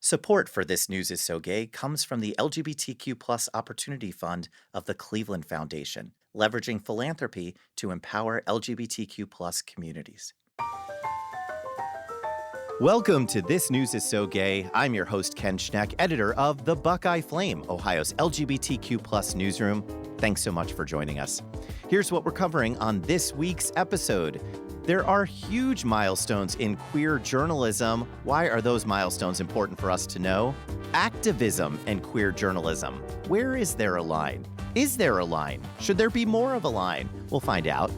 Support for This News is So Gay comes from the LGBTQ Plus Opportunity Fund of the Cleveland Foundation, leveraging philanthropy to empower LGBTQ plus communities. Welcome to This News is So Gay. I'm your host, Ken Schneck, editor of the Buckeye Flame, Ohio's LGBTQ plus newsroom. Thanks so much for joining us. Here's what we're covering on this week's episode. There are huge milestones in queer journalism. Why are those milestones important for us to know? Activism and queer journalism. Where is there a line? Is there a line? Should there be more of a line? We'll find out.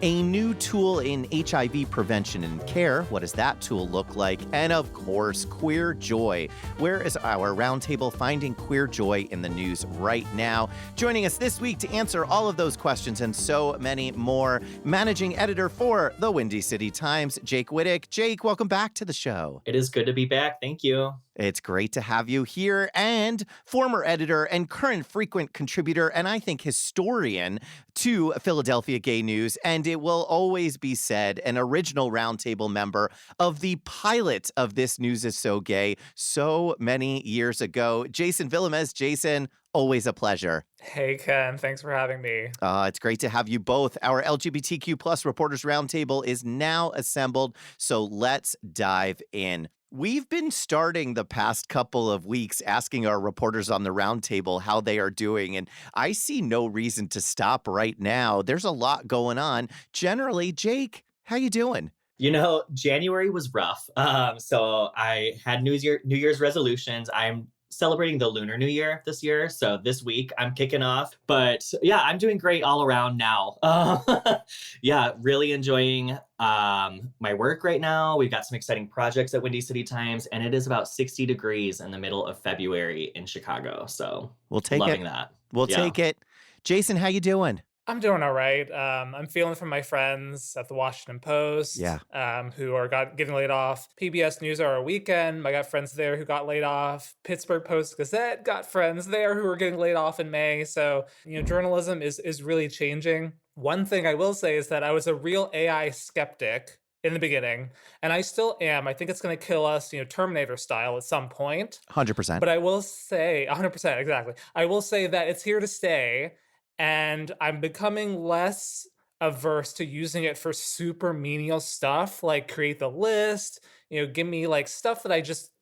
A new tool in HIV prevention and care. What does that tool look like? And of course, queer joy. Where is our roundtable Finding Queer Joy in the News right now? Joining us this week to answer all of those questions and so many more, managing editor for the Windy City Times, Jake Wittich. Jake, welcome back to the show. It is good to be back. Thank you. It's great to have you here, and former editor and current frequent contributor, and I think historian to Philadelphia Gay News, and it will always be said, an original roundtable member of the pilot of This News is So Gay so many years ago. Jason Villemez. Jason, always a pleasure. Hey, Ken. Thanks for having me. It's great to have you both. Our LGBTQ plus reporters roundtable is now assembled, so let's dive in. We've been starting the past couple of weeks asking our reporters on the roundtable how they are doing, and I see no reason to stop right now. There's a lot going on. Generally, Jake, how you doing? You know, January was rough. So I had New Year's resolutions. I'm celebrating the Lunar New Year this year. So this week I'm kicking off. But yeah, I'm doing great all around now. Yeah, really enjoying my work right now. We've got some exciting projects at Windy City Times, and it is about 60 degrees in the middle of February in Chicago. So we'll take loving that. We'll take it. Jason, how you doing? I'm doing all right. I'm feeling from my friends at the Washington Post, who are getting laid off. PBS NewsHour Weekend, I got friends there who got laid off. Pittsburgh Post-Gazette got friends there who are getting laid off in May. So, journalism is really changing. One thing I will say is that I was a real AI skeptic in the beginning, and I still am. I think it's going to kill us, Terminator style at some point. 100%. But I will say, 100%, exactly. I will say that it's here to stay. And I'm becoming less averse to using it for super menial stuff, like create the list, give me like stuff that I just,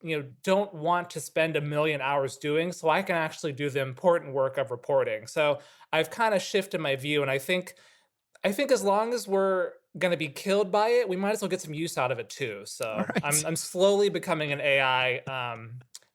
don't want to spend a million hours doing, so I can actually do the important work of reporting. So I've kind of shifted my view, and I think as long as we're going to be killed by it, we might as well get some use out of it too. So right. I'm slowly becoming an AI,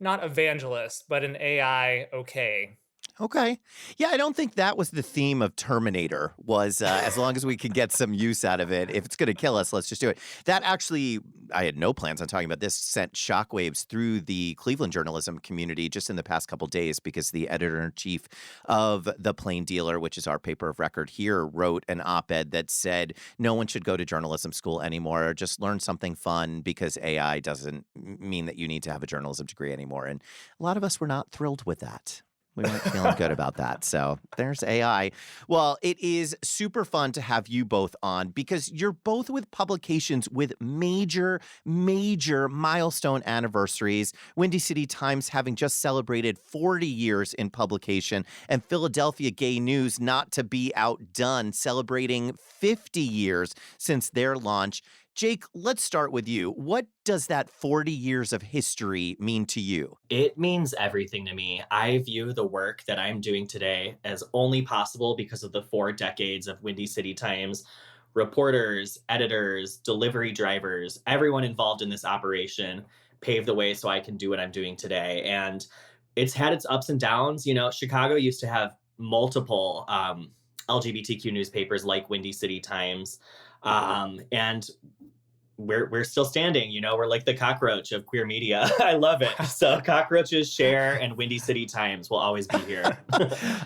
not evangelist, but an AI okay. Okay. Yeah, I don't think that was the theme of Terminator, was as long as we can get some use out of it. If it's going to kill us, let's just do it. That actually, I had no plans on talking about this, sent shockwaves through the Cleveland journalism community just in the past couple days, because the editor-in-chief of The Plain Dealer, which is our paper of record here, wrote an op-ed that said no one should go to journalism school anymore. Just learn something fun, because AI doesn't mean that you need to have a journalism degree anymore. And a lot of us were not thrilled with that. We weren't feeling good about that. So there's AI. Well, it is super fun to have you both on, because you're both with publications with major milestone anniversaries. Windy City Times having just celebrated 40 years in publication, and Philadelphia Gay News, not to be outdone, celebrating 50 years since their launch. Jake, let's start with you. What does that 40 years of history mean to you? It means everything to me. I view the work that I'm doing today as only possible because of the 4 decades of Windy City Times. Reporters, editors, delivery drivers, everyone involved in this operation paved the way so I can do what I'm doing today. And it's had its ups and downs. Chicago used to have multiple LGBTQ newspapers like Windy City Times. And we're still standing, we're like the cockroach of queer media. I love it. So cockroaches share, and Windy City Times will always be here.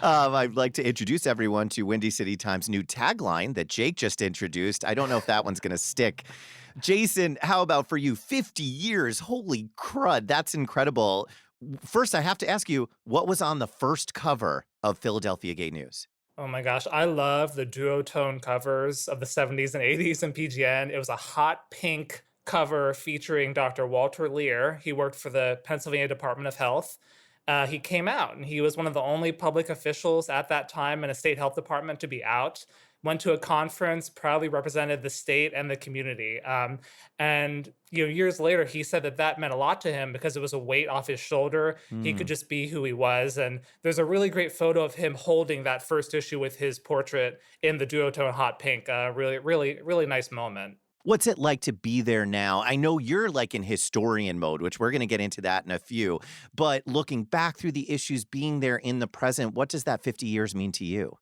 I'd like to introduce everyone to Windy City Times' new tagline that Jake just introduced. I don't know if that one's going to stick. Jason, how about for you? 50 years. Holy crud. That's incredible. First, I have to ask you, what was on the first cover of Philadelphia Gay News? Oh my gosh, I love the duotone covers of the 70s and 80s in PGN. It was a hot pink cover featuring Dr. Walter Lear. He worked for the Pennsylvania Department of Health. He came out and he was one of the only public officials at that time in a state health department to be out. Went to a conference, proudly represented the state and the community. And years later, he said that that meant a lot to him because it was a weight off his shoulder. He could Mm. just be who he was. And there's a really great photo of him holding that first issue with his portrait in the duotone hot pink. Really, really, really nice moment. What's it like to be there now? I know you're like in historian mode, which we're going to get into that in a few. But looking back through the issues, being there in the present, what does that 50 years mean to you?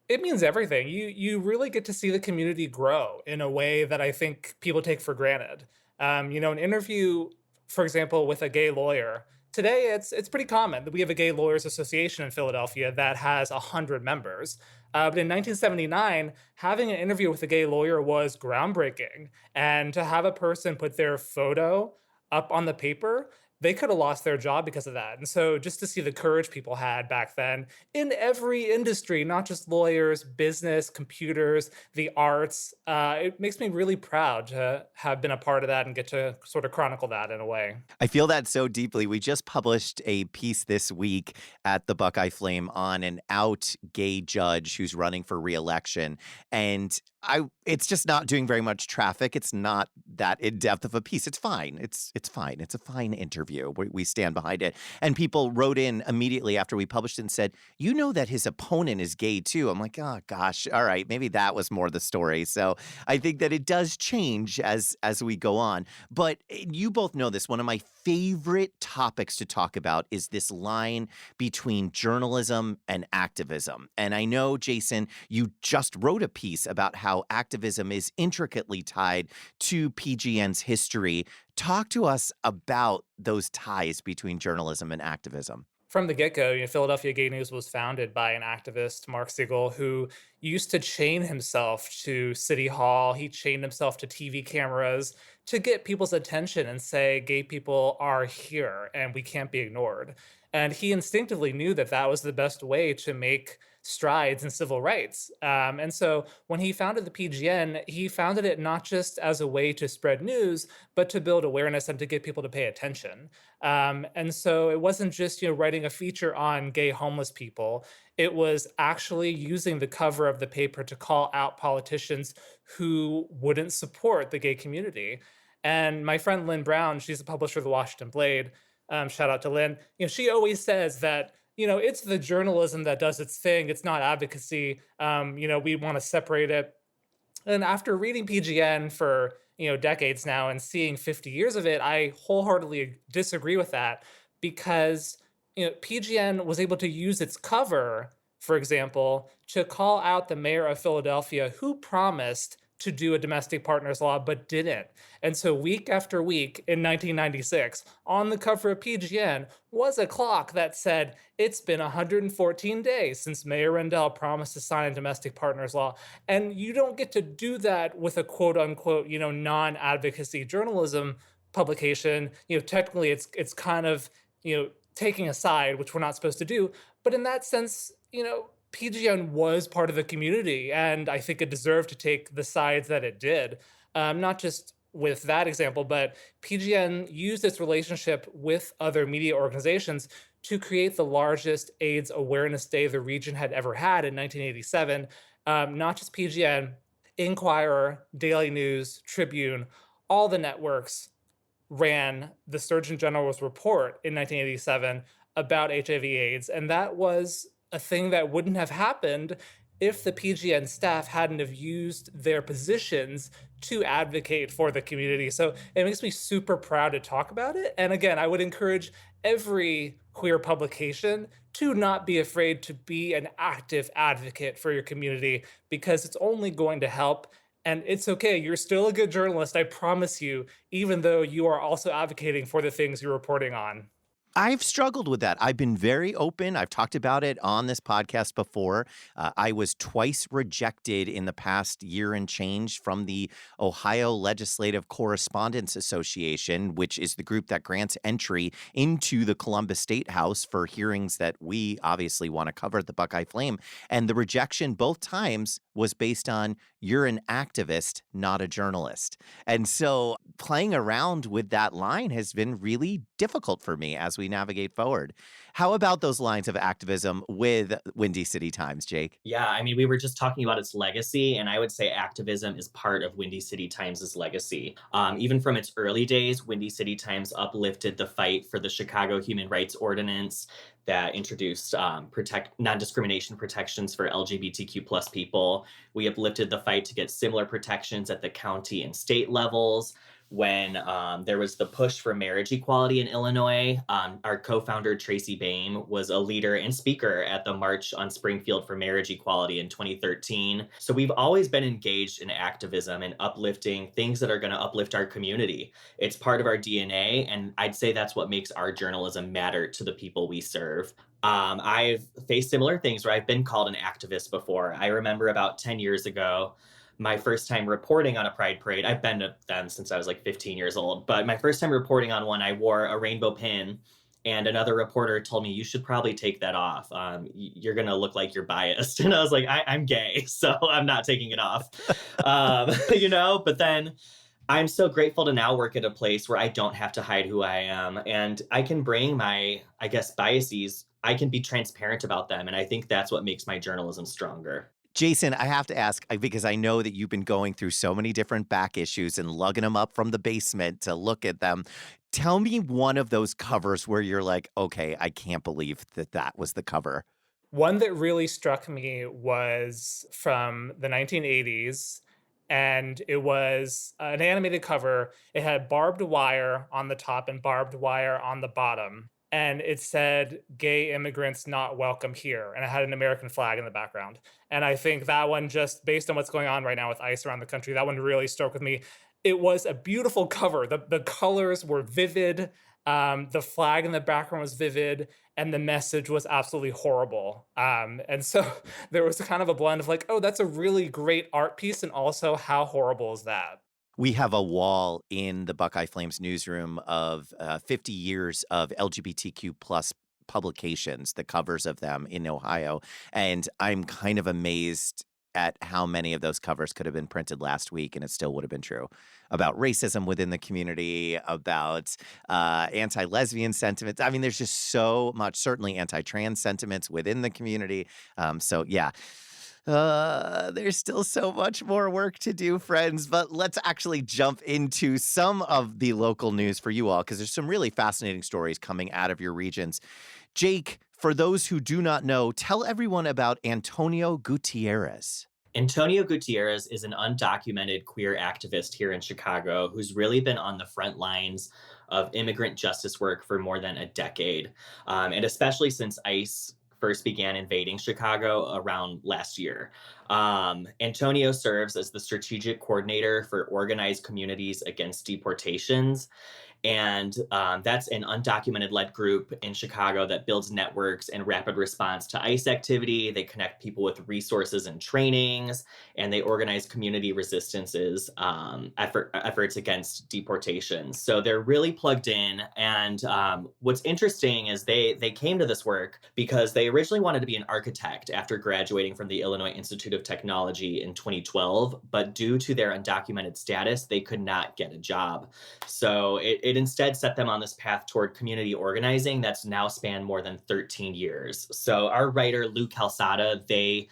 It means everything. You really get to see the community grow in a way that I think people take for granted. An interview, for example, with a gay lawyer. Today, it's pretty common that we have a gay lawyers association in Philadelphia that has 100 members. But in 1979, having an interview with a gay lawyer was groundbreaking, and to have a person put their photo up on the paper, they could have lost their job because of that. And so just to see the courage people had back then in every industry, not just lawyers, business, computers, the arts, it makes me really proud to have been a part of that and get to sort of chronicle that in a way. I feel that so deeply. We just published a piece this week at the Buckeye Flame on an out gay judge who's running for reelection. And it's just not doing very much traffic. It's not that in depth of a piece. It's fine. It's fine. It's a fine interview. We stand behind it. And people wrote in immediately after we published it and said, "You know that his opponent is gay too." I'm like, oh gosh, all right, maybe that was more the story. So I think that it does change as we go on. But you both know this. One of my favorite topics to talk about is this line between journalism and activism. And I know, Jason, you just wrote a piece about how activism is intricately tied to PGN's history. Talk to us about those ties between journalism and activism. From the get-go, Philadelphia Gay News was founded by an activist, Mark Siegel, who used to chain himself to City Hall. He chained himself to TV cameras to get people's attention and say, gay people are here and we can't be ignored. And he instinctively knew that that was the best way to make strides in civil rights. And so when he founded the PGN, he founded it not just as a way to spread news, but to build awareness and to get people to pay attention. And so it wasn't just writing a feature on gay homeless people. It was actually using the cover of the paper to call out politicians who wouldn't support the gay community. And my friend Lynn Brown, she's the publisher of the Washington Blade. Shout out to Lynn. She always says that it's the journalism that does its thing. It's not advocacy. We want to separate it. And after reading PGN for decades now and seeing 50 years of it, I wholeheartedly disagree with that because PGN was able to use its cover, for example, to call out the mayor of Philadelphia who promised to do a domestic partners law but didn't. And so week after week in 1996, on the cover of PGN was a clock that said, it's been 114 days since Mayor Rendell promised to sign a domestic partners law. And you don't get to do that with a quote unquote, non-advocacy journalism publication. Technically it's kind of, taking a side, which we're not supposed to do. But in that sense, PGN was part of the community, and I think it deserved to take the sides that it did. Not just with that example, but PGN used its relationship with other media organizations to create the largest AIDS awareness day the region had ever had in 1987. Not just PGN, Inquirer, Daily News, Tribune, all the networks ran the Surgeon General's report in 1987 about HIV/AIDS, and that was a thing that wouldn't have happened if the PGN staff hadn't have used their positions to advocate for the community. So it makes me super proud to talk about it. And again, I would encourage every queer publication to not be afraid to be an active advocate for your community because it's only going to help. And it's okay. You're still a good journalist, I promise you, even though you are also advocating for the things you're reporting on. I've struggled with that. I've been very open. I've talked about it on this podcast before. I was twice rejected in the past year and change from the Ohio Legislative Correspondence Association, which is the group that grants entry into the Columbus State House for hearings that we obviously want to cover at the Buckeye Flame. And the rejection both times was based on you're an activist, not a journalist. And so playing around with that line has been really difficult for me as we navigate forward. How about those lines of activism with Windy City Times, Jake? Yeah, I mean, we were just talking about its legacy, and I would say activism is part of Windy City Times' legacy. Even from its early days, Windy City Times uplifted the fight for the Chicago Human Rights Ordinance that introduced non-discrimination protections for LGBTQ plus people. We uplifted the fight to get similar protections at the county and state levels. When there was the push for marriage equality in Illinois, our co-founder Tracy Bain was a leader and speaker at the March on Springfield for Marriage Equality in 2013. So we've always been engaged in activism and uplifting things that are going to uplift our community. It's part of our DNA, and I'd say that's what makes our journalism matter to the people we serve. I've faced similar things where I've been called an activist before. I remember about 10 years ago, my first time reporting on a pride parade. I've been to them since I was like 15 years old, but my first time reporting on one, I wore a rainbow pin, and another reporter told me, you should probably take that off. You're going to look like you're biased. And I was like, I'm gay, so I'm not taking it off. But then I'm so grateful to now work at a place where I don't have to hide who I am, and I can bring my, I guess, biases. I can be transparent about them. And I think that's what makes my journalism stronger. Jason, I have to ask, because I know that you've been going through so many different back issues and lugging them up from the basement to look at them. Tell me one of those covers where you're like, okay, I can't believe that was the cover. One that really struck me was from the 1980s, and it was an animated cover. It had barbed wire on the top and barbed wire on the bottom. And it said, "Gay immigrants not welcome here." And it had an American flag in the background. And I think that one, just based on what's going on right now with ICE around the country, that one really struck with me. It was a beautiful cover. The colors were vivid. The flag in the background was vivid, and the message was absolutely horrible. And so there was kind of a blend of like, oh, that's a really great art piece, and also how horrible is that? We have a wall in the Buckeye Flames newsroom of 50 years of LGBTQ plus publications, the covers of them in Ohio. And I'm kind of amazed at how many of those covers could have been printed last week and it still would have been true about racism within the community, about anti-lesbian sentiments. I mean, there's just so much, certainly anti-trans sentiments within the community. There's still so much more work to do, friends, but let's actually jump into some of the local news for you all, because there's some really fascinating stories coming out of your regions. Jake, for those who do not know, tell everyone about Antonio Gutierrez. Antonio Gutierrez is an undocumented queer activist here in Chicago who's really been on the front lines of immigrant justice work for more than a decade, and especially since ICE first began invading Chicago around last year. Antonio serves as the strategic coordinator for Organized Communities Against Deportations. And that's an undocumented-led group in Chicago that builds networks and rapid response to ICE activity. They connect people with resources and trainings, and they organize community resistances efforts against deportation. So they're really plugged in. And what's interesting is they came to this work because they originally wanted to be an architect after graduating from the Illinois Institute of Technology in 2012, but due to their undocumented status, they could not get a job. So it instead set them on this path toward community organizing that's now spanned more than 13 years. So our writer, Lou Calzada, they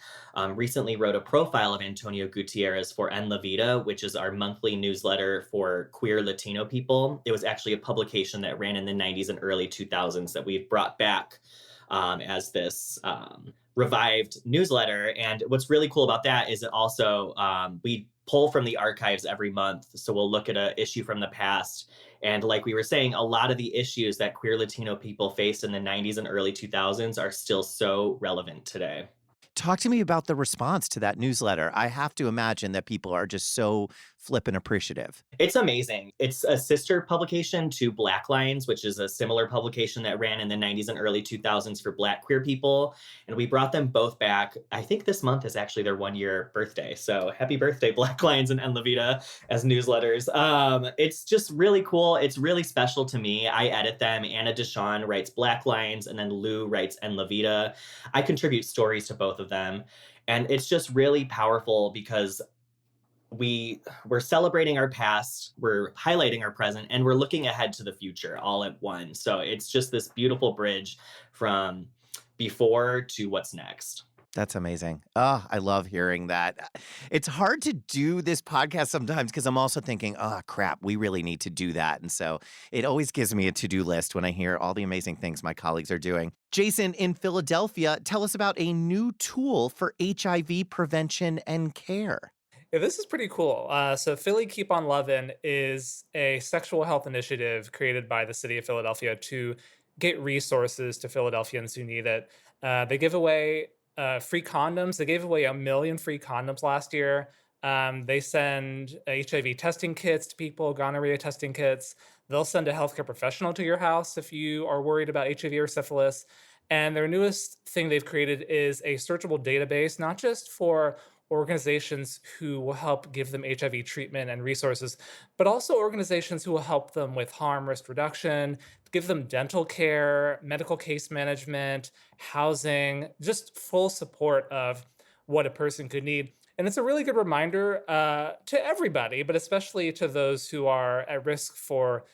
recently wrote a profile of Antonio Gutierrez for En La Vida, which is our monthly newsletter for queer Latino people. It was actually a publication that ran in the 90s and early 2000s that we've brought back as this revived newsletter. And what's really cool about that is that also we pull from the archives every month. So we'll look at an issue from the past. And like we were saying, a lot of the issues that queer Latino people faced in the 90s and early 2000s are still so relevant today. Talk to me about the response to that newsletter. I have to imagine that people are just so flippin' appreciative. It's amazing. It's a sister publication to Black Lines, which is a similar publication that ran in the 90s and early 2000s for Black queer people. And we brought them both back. I think this month is actually their 1-year birthday. So happy birthday, Black Lines and La Vida as newsletters. It's just really cool. It's really special to me. I edit them. Anna Deshawn writes Black Lines, and then Lou writes En La Vida. I contribute stories to both of them. And it's just really powerful because we're celebrating our past, we're highlighting our present, and we're looking ahead to the future all at once. So it's just this beautiful bridge from before to what's next. That's amazing. Oh, I love hearing that. It's hard to do this podcast sometimes because I'm also thinking, oh, crap, we really need to do that. And so it always gives me a to-do list when I hear all the amazing things my colleagues are doing. Jason, in Philadelphia, tell us about a new tool for HIV prevention and care. Yeah, this is pretty cool. So Philly Keep on Lovin' is a sexual health initiative created by the city of Philadelphia to get resources to Philadelphians who need it. They give away free condoms. They gave away 1 million free condoms last year. They send HIV testing kits to people, gonorrhea testing kits. They'll send a healthcare professional to your house if you are worried about HIV or syphilis. And their newest thing they've created is a searchable database, not just for organizations who will help give them HIV treatment and resources, but also organizations who will help them with harm risk reduction, give them dental care, medical case management, housing, just full support of what a person could need. And it's a really good reminder to everybody, but especially to those who are at risk for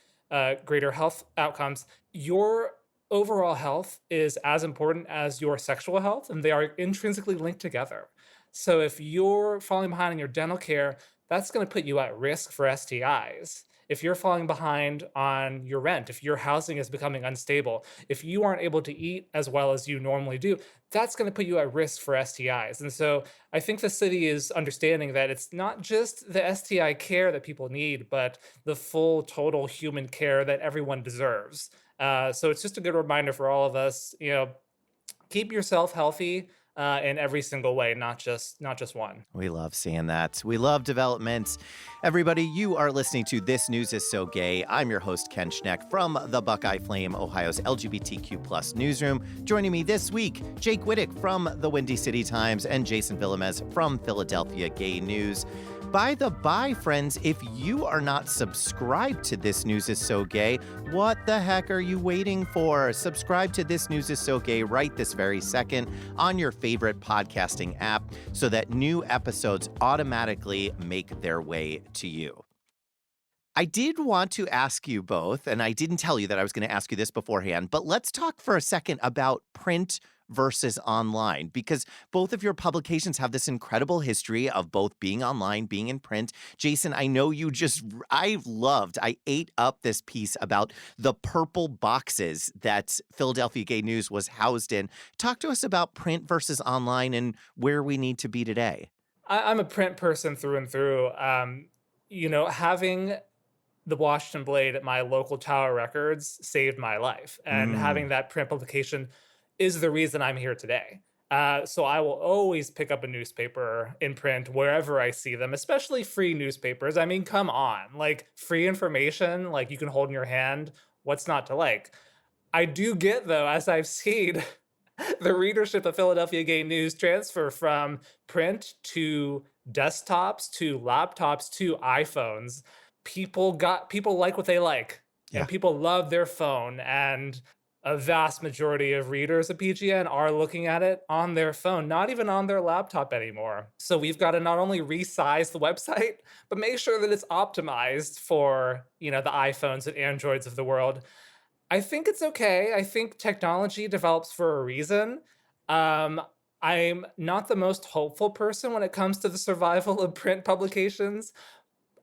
greater health outcomes. Your overall health is as important as your sexual health, and they are intrinsically linked together. So if you're falling behind in your dental care, that's going to put you at risk for STIs. If you're falling behind on your rent, if your housing is becoming unstable, if you aren't able to eat as well as you normally do, that's going to put you at risk for STIs. And so I think the city is understanding that it's not just the STI care that people need, but the full total human care that everyone deserves. So it's just a good reminder for all of us, keep yourself healthy in every single way, not just one. We love seeing that. We love developments. Everybody, you are listening to This News is So Gay. I'm your host, Ken Schneck, from the Buckeye Flame, Ohio's LGBTQ+ newsroom. Joining me this week, Jake Wittich from the Windy City Times and Jason Villemez from Philadelphia Gay News. By the by, friends, if you are not subscribed to This News is So Gay, what the heck are you waiting for? Subscribe to This News is So Gay right this very second on your favorite podcasting app so that new episodes automatically make their way to you. I did want to ask you both, and I didn't tell you that I was going to ask you this beforehand, but let's talk for a second about print versus online, because both of your publications have this incredible history of both being online, being in print. Jason, I know I ate up this piece about the purple boxes that Philadelphia Gay News was housed in. Talk to us about print versus online and where we need to be today. I'm a print person through and through. Having the Washington Blade at my local Tower Records saved my life, and having that print publication is the reason I'm here today. So I will always pick up a newspaper in print wherever I see them, especially free newspapers. I mean, come on, like free information, like you can hold in your hand. What's not to like? I do get, though, as I've seen the readership of Philadelphia Gay News transfer from print to desktops to laptops to iPhones. People like what they like, and people love their phone, and a vast majority of readers of PGN are looking at it on their phone, not even on their laptop anymore. So we've got to not only resize the website, but make sure that it's optimized for, the iPhones and Androids of the world. I think it's okay. I think technology develops for a reason. I'm not the most hopeful person when it comes to the survival of print publications.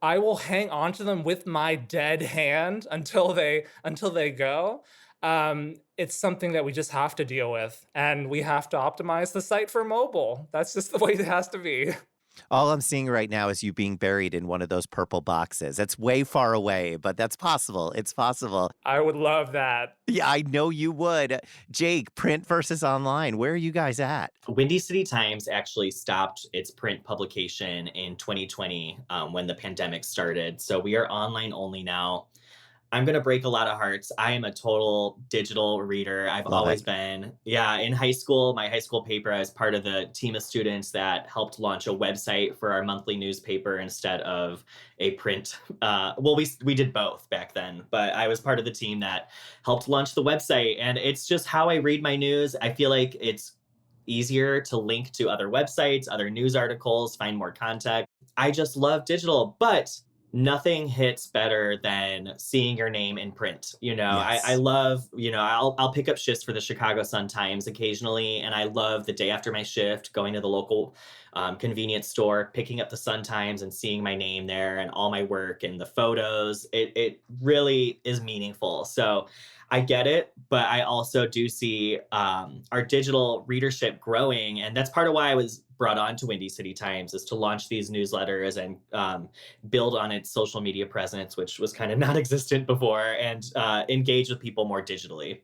I will hang on to them with my dead hand until they go. It's something that we just have to deal with, and we have to optimize the site for mobile. That's just the way it has to be. All I'm seeing right now is you being buried in one of those purple boxes. That's way far away, but that's possible. It's possible. I would love that. Yeah, I know you would. Jake, print versus online. Where are you guys at? Windy City Times actually stopped its print publication in 2020 when the pandemic started. So we are online only now. I'm going to break a lot of hearts. I am a total digital reader. I've Love always it. been. Yeah, in high school, my high school paper, I was part of the team of students that helped launch a website for our monthly newspaper instead of a print. Well, we did both back then, but I was part of the team that helped launch the website. And it's just how I read my news. I feel like it's easier to link to other websites, other news articles, find more context. I just love digital, but nothing hits better than seeing your name in print. I Yes. love, I'll pick up shifts for the Chicago Sun-Times occasionally, and I love the day after my shift going to the local convenience store, picking up the Sun-Times and seeing my name there and all my work and the photos. It really is meaningful. So I get it, but I also do see our digital readership growing, and that's part of why I was brought on to Windy City Times is to launch these newsletters and build on its social media presence, which was kind of non-existent before, and engage with people more digitally.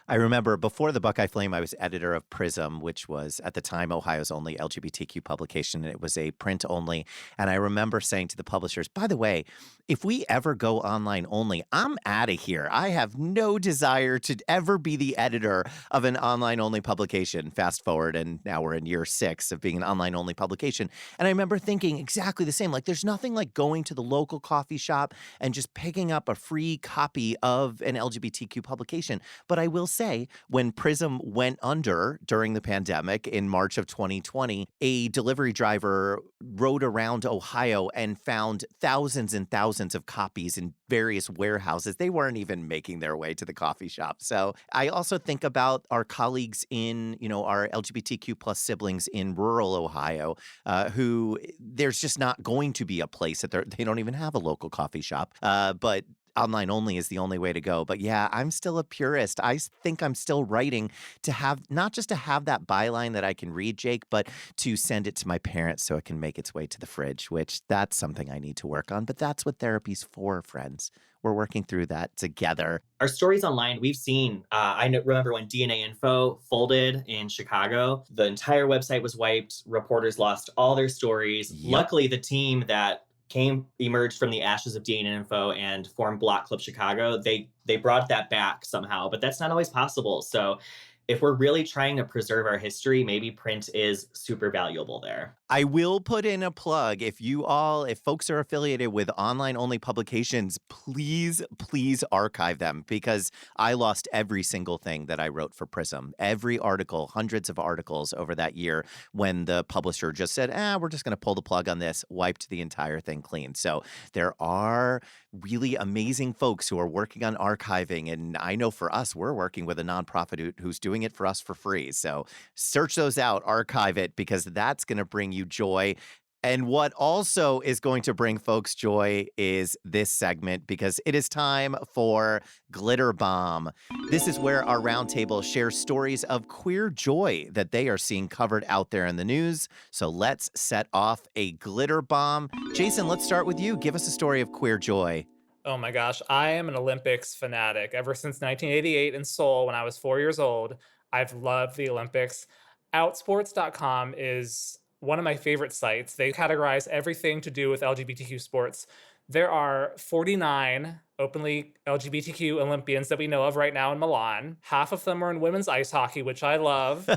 I remember before the Buckeye Flame, I was editor of Prism, which was at the time Ohio's only LGBTQ publication, and it was a print only. And I remember saying to the publishers, by the way, if we ever go online only, I'm out of here. I have no desire to ever be the editor of an online only publication. Fast forward, and now we're in year 6 of being an online only publication. And I remember thinking exactly the same. Like, there's nothing like going to the local coffee shop and just picking up a free copy of an LGBTQ publication. But I will say, when Prism went under during the pandemic in March of 2020, a delivery driver rode around Ohio and found thousands and thousands of copies in various warehouses. They weren't even making their way to the coffee shop. So I also think about our colleagues in, our LGBTQ plus siblings in rural Ohio, who there's just not going to be a place that they don't even have a local coffee shop. But online only is the only way to go. But yeah, I'm still a purist. I think I'm still writing to have not just to have that byline that I can read, Jake, but to send it to my parents so it can make its way to the fridge, which that's something I need to work on. But that's what therapy's for, friends. We're working through that together. Our stories online, we've seen, remember when DNA Info folded in Chicago, the entire website was wiped. Reporters lost all their stories. Yep. Luckily, the team that emerged from the ashes of DNA Info and formed Block Club Chicago, they brought that back somehow, but that's not always possible. So if we're really trying to preserve our history, maybe print is super valuable there. I will put in a plug. If folks are affiliated with online only publications, please archive them, because I lost every single thing that I wrote for Prism. Every article, hundreds of articles over that year, when the publisher just said, we're just going to pull the plug on this, wiped the entire thing clean. So there are really amazing folks who are working on archiving. And I know for us, we're working with a nonprofit who's doing it for us for free. So search those out, archive it, because that's going to bring you joy. And what also is going to bring folks joy is this segment, because it is time for Glitter Bomb. This is where our roundtable shares stories of queer joy that they are seeing covered out there in the news. So let's set off a Glitter Bomb. Jason, let's start with you. Give us a story of queer joy. Oh my gosh, I am an Olympics fanatic. Ever since 1988 in Seoul, when I was 4 years old, I've loved the Olympics. Outsports.com is one of my favorite sites. They categorize everything to do with LGBTQ sports. There are 49 openly LGBTQ Olympians that we know of right now in Milan. Half of them are in women's ice hockey, which I love.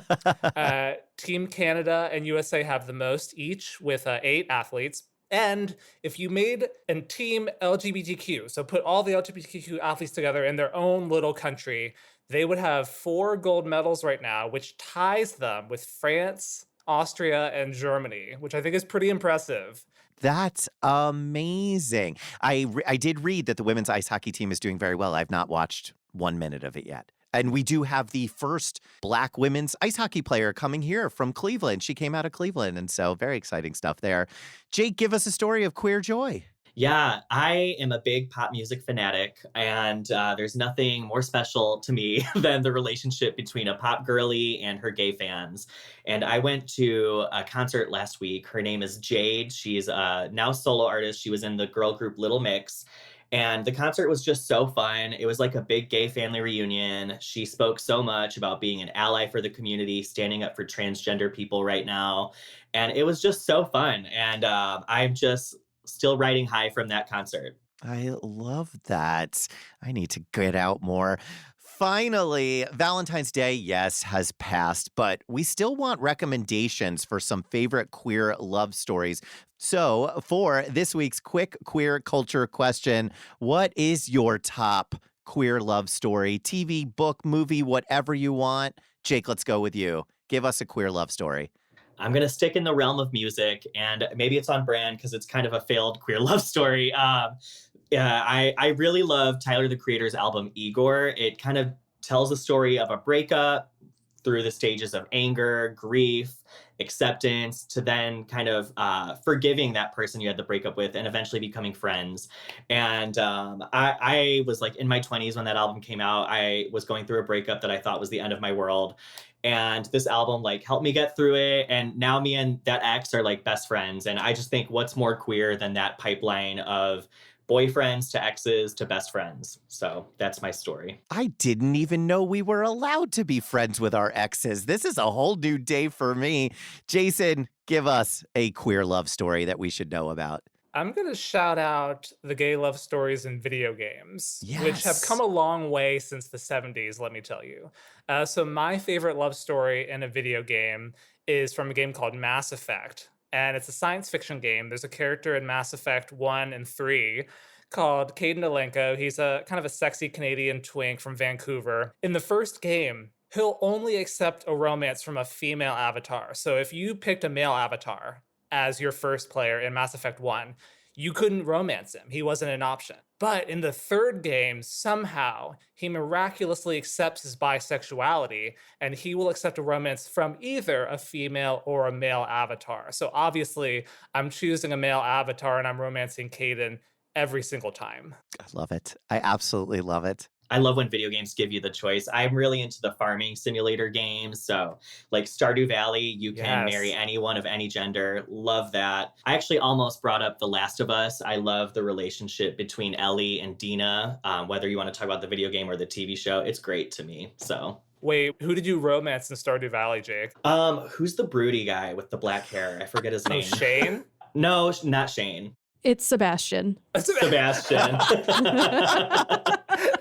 Team Canada and USA have the most each, with 8 athletes. And if you made a team LGBTQ, so put all the LGBTQ athletes together in their own little country, they would have 4 gold medals right now, which ties them with France, Austria, and Germany, which I think is pretty impressive. That's amazing. I did read that the women's ice hockey team is doing very well. I've not watched 1 minute of it yet. And we do have the first Black women's ice hockey player coming here from Cleveland. She came out of Cleveland, and so very exciting stuff there. Jake, give us a story of queer joy. Yeah, I am a big pop music fanatic, and there's nothing more special to me than the relationship between a pop girly and her gay fans. And I went to a concert last week. Her name is Jade. She's a now solo artist. She was in the girl group Little Mix. And the concert was just so fun. It was like a big gay family reunion. She spoke so much about being an ally for the community, standing up for transgender people right now. And it was just so fun. And I'm just still riding high from that concert. I love that. I need to get out more. Finally, Valentine's Day, yes, has passed, but we still want recommendations for some favorite queer love stories. So, for this week's quick queer culture question, what is your top queer love story? TV, book, movie, whatever you want. Jake, let's go with you. Give us a queer love story. I'm going to stick in the realm of music, and maybe it's on brand because it's kind of a failed queer love story. Yeah, I really love Tyler the Creator's album Igor. It kind of tells the story of a breakup through the stages of anger, grief, acceptance, to then kind of forgiving that person you had the breakup with and eventually becoming friends. And I was like in my 20s when that album came out. I was going through a breakup that I thought was the end of my world. And this album like helped me get through it. And now me and that ex are like best friends. And I just think what's more queer than that pipeline of boyfriends to exes to best friends. So that's my story. I didn't even know we were allowed to be friends with our exes. This is a whole new day for me. Jason, give us a queer love story that we should know about. I'm going to shout out the gay love stories in video games, which have Yes. come a long way since the 70s, let me tell you. So, my favorite love story in a video game is from a game called Mass Effect. And it's a science fiction game. There's a character in Mass Effect 1 and 3 called Caden Alenko. He's a kind of a sexy Canadian twink from Vancouver. In the first game, he'll only accept a romance from a female avatar. So, if you picked a male avatar as your first player in Mass Effect 1, you couldn't romance him. He wasn't an option. But in the third game, somehow, he miraculously accepts his bisexuality, and he will accept a romance from either a female or a male avatar. So obviously, I'm choosing a male avatar, and I'm romancing Caden every single time. I love it. I absolutely love it. I love when video games give you the choice. I'm really into the farming simulator games. So, like Stardew Valley, you can marry Yes. anyone of any gender. Love that. I actually almost brought up The Last of Us. I love the relationship between Ellie and Dina. Whether you want to talk about the video game or the TV show, it's great to me. So, Wait, who did you romance in Stardew Valley, Jake? who's the broody guy with the black hair? I forget his Oh, name. Shane? No, not Shane. It's Sebastian. Sebastian.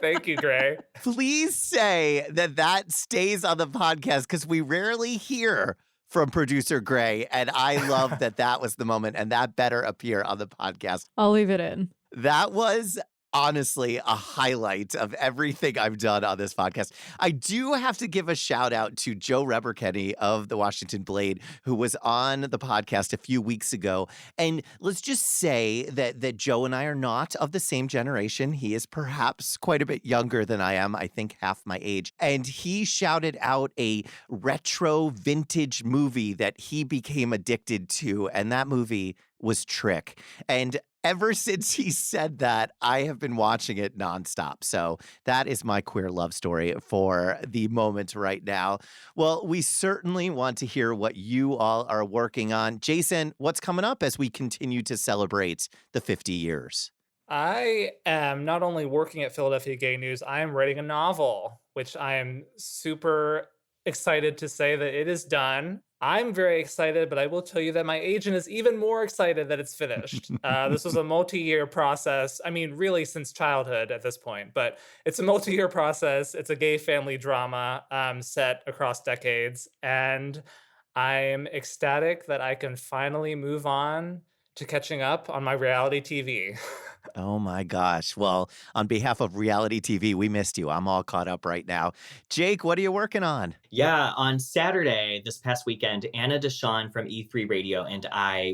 Thank you, Gray. Please say that stays on the podcast because we rarely hear from producer Gray. And I love that was the moment, and that better appear on the podcast. I'll leave it in. That was honestly a highlight of everything I've done on this podcast. I do have to give a shout out to Joe Reberkenny of the Washington Blade, who was on the podcast a few weeks ago. And let's just say that Joe and I are not of the same generation. He is perhaps quite a bit younger than I am, I think half my age. And he shouted out a retro vintage movie that he became addicted to. And that movie was Trick. And ever since he said that, I have been watching it nonstop. So that is my queer love story for the moment right now. Well, we certainly want to hear what you all are working on. Jason, what's coming up as we continue to celebrate the 50 years? I am not only working at Philadelphia Gay News, I am writing a novel, which I am super excited to say that it is done. I'm very excited, but I will tell you that my agent is even more excited that it's finished. This was a multi-year process. I mean, really since childhood at this point, but it's a multi-year process. It's a gay family drama set across decades. And I'm ecstatic that I can finally move on to catching up on my reality TV. Oh my gosh. Well, on behalf of reality TV, we missed you. I'm all caught up right now. Jake, what are you working on? Yeah, on Saturday, this past weekend, Anna Deshawn from E3 Radio and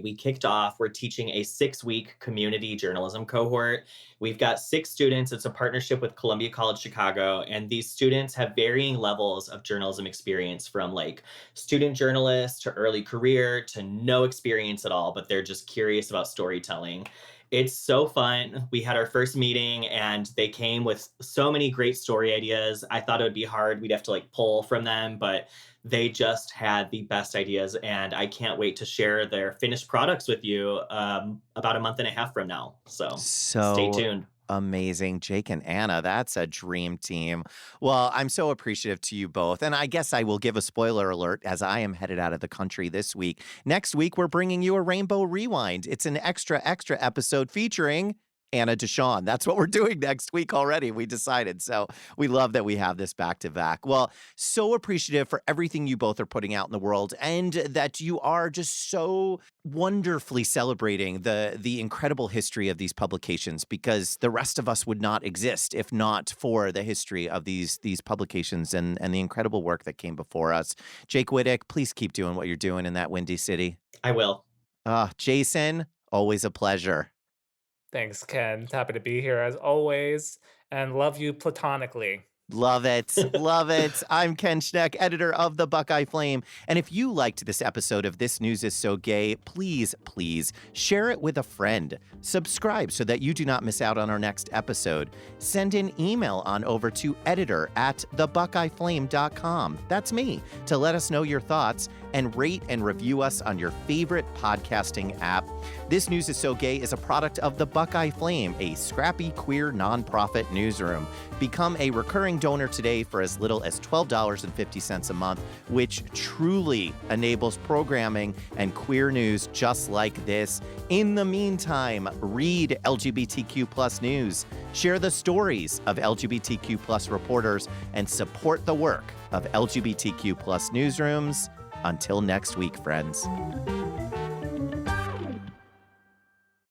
we kicked off. We're teaching a 6-week community journalism cohort. We've got 6 students. It's a partnership with Columbia College Chicago. And these students have varying levels of journalism experience, from like student journalists to early career to no experience at all, but they're just curious about storytelling. It's so fun. We had our first meeting and they came with so many great story ideas. I thought it would be hard. We'd have to like pull from them, but they just had the best ideas. And I can't wait to share their finished products with you about a month and a half from now. So stay So tuned. amazing. Jake and Anna, that's a dream team. Well, I'm so appreciative to you both. And I guess I will give a spoiler alert as I am headed out of the country this week. Next week, we're bringing you a Rainbow Rewind. It's an extra episode featuring Anna Deshawn. That's what we're doing next week already. We decided. So we love that we have this back to back. Well, so appreciative for everything you both are putting out in the world and that you are just so wonderfully celebrating the incredible history of these publications, because the rest of us would not exist if not for the history of these publications and the incredible work that came before us. Jake Wittich, please keep doing what you're doing in that Windy City. I will. Jason, always a pleasure. Thanks, Ken. Happy to be here as always, and love you platonically. Love it. Love it. I'm Ken Schneck, editor of the Buckeye Flame. And if you liked this episode of This News is So Gay, please share it with a friend. Subscribe so that you do not miss out on our next episode. Send an email on over to editor@thebuckeyeflame.com. That's me, to let us know your thoughts, and rate and review us on your favorite podcasting app. This News is So Gay is a product of the Buckeye Flame, a scrappy queer nonprofit newsroom. Become a recurring donor today for as little as $12.50 a month, which truly enables programming and queer news just like this. In the meantime, read LGBTQ+ news, share the stories of LGBTQ+ reporters, and support the work of LGBTQ+ newsrooms. Until next week, friends.